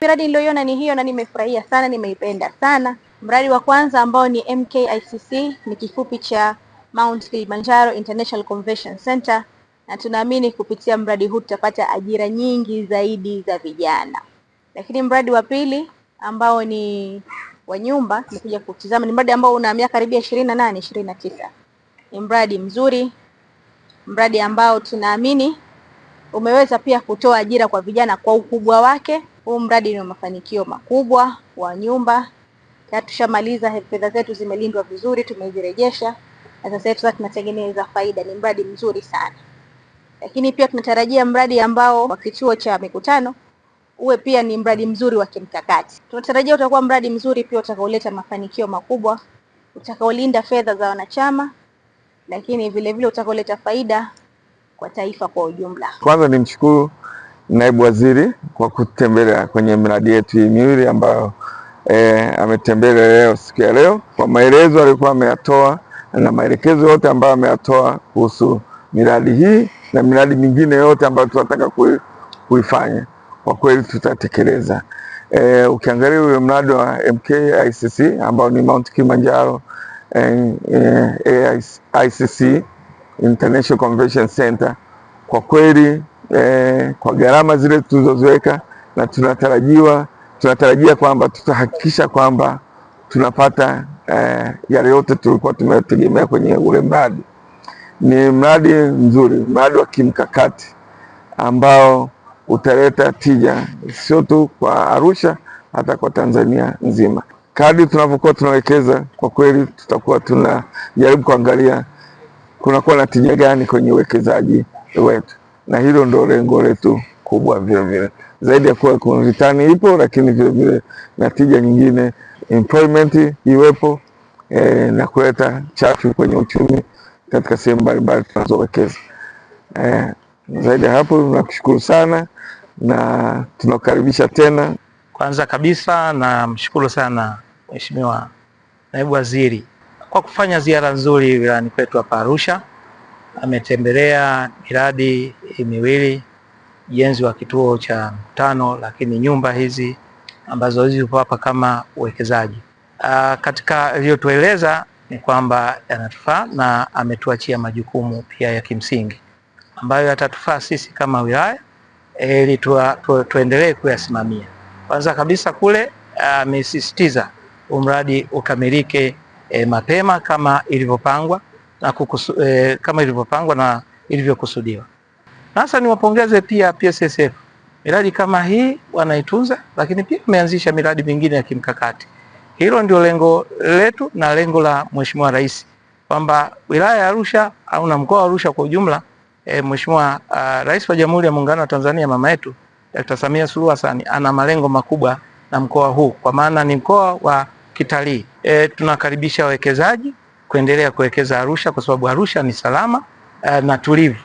Miradi niliyoiona ni hiyo na nimefurahia sana, nimeipenda sana. Mradi wa kwanza ambao ni MKICC ni kifupi cha Mount Kilimanjaro International Convention Center, na tunaamini kupitia mradi huu tutapata ajira nyingi zaidi za vijana. Lakini mradi wa pili ambao ni wa nyumba, nimekuja kutizama, ni mradi ambao una miaka karibia 28 29. Ni mradi mzuri, mradi ambao tunaamini umeweza pia kutoa ajira kwa vijana kwa ukubwa wake. Huu mradi ni mafanikio makubwa wa nyumba. Tushamaliza, fedha zetu zimelindwa vizuri, tumezirejesha na sasa hivi tunatengeneza faida. Ni mradi mzuri sana. Lakini pia tunatarajia mradi ambao wa kituo cha mikutano uwe pia ni mradi mzuri wa kimkakati. Tunatarajia utakuwa mradi mzuri pia utakaoleta mafanikio makubwa, utakaolinda fedha za wanachama, lakini vile vile utakaoleta faida kwa taifa kwa ujumla. Kwanza nimshukuru Naibu Waziri kwa kutembelea kwenye miradi yetu hii miwili ambayo ametembelea leo siku ya leo, kwa maelezo alikuwa ameyatoa na maelekezo yote ambayo ameyatoa kuhusu miradi hii na miradi mingine yote ambayo tunataka kuifanya. Kwa kweli tutatekeleza. Ukiangalia ule mradi wa MKICC ambao ni Mount Kilimanjaro ICC International Convention Center, kwa kweli kwa gharama zile tulizoziweka, na tunatarajia kwamba tutahakikisha kwamba tunapata yale yote tulikuwa tumetegemea kwenye ule mradi. Ni mradi mzuri, mradi wa kimkakati ambao utaleta tija sio tu kwa Arusha, hata kwa Tanzania nzima. Kadri tunavyokuwa tunawekeza, kwa kweli tutakuwa tunajaribu kuangalia kunakuwa na tija gani kwenye uwekezaji wetu, na hilo ndio lengo letu kubwa. Vile vile zaidi ya kuwa kuna return ipo, lakini vile vile na tija nyingine, employment iwepo, na kuleta chachu kwenye uchumi katika sehemu mbalimbali tunazowekeza. Zaidi ya hapo, nakushukuru sana na tunakaribisha tena. Kwanza kabisa namshukuru sana Mheshimiwa Naibu Waziri kwa kufanya ziara nzuri wilayani kwetu hapa Arusha. Ametembelea miradi miwili, ujenzi wa kituo cha mkutano, lakini nyumba hizi ambazo zipo hapa kama uwekezaji. Katika aliyotueleza ni kwamba yanatufaa na ametuachia majukumu pia ya kimsingi ambayo yatatufaa sisi kama wilaya ili tuendelee kuyasimamia. Kwanza kabisa kule amesisitiza mradi ukamilike mapema kama ilivyopangwa na ilivyokusudiwa. Sasa niwapongeze pia PSSF, miradi kama hii wanaitunza, lakini pia wameanzisha miradi mingine ya kimkakati. Hilo ndio lengo letu na lengo la Mheshimiwa Rais, kwamba wilaya ya Arusha au na mkoa wa Arusha kwa ujumla, Mheshimiwa Rais wa Jamhuri ya Muungano wa Tanzania, mama yetu Dr. Samia Suluhu Hassan, ana malengo makubwa na mkoa huu, kwa maana ni mkoa wa kitalii. Tunakaribisha wawekezaji kuendelea kuwekeza Arusha, kwa sababu Arusha ni salama na tulivu.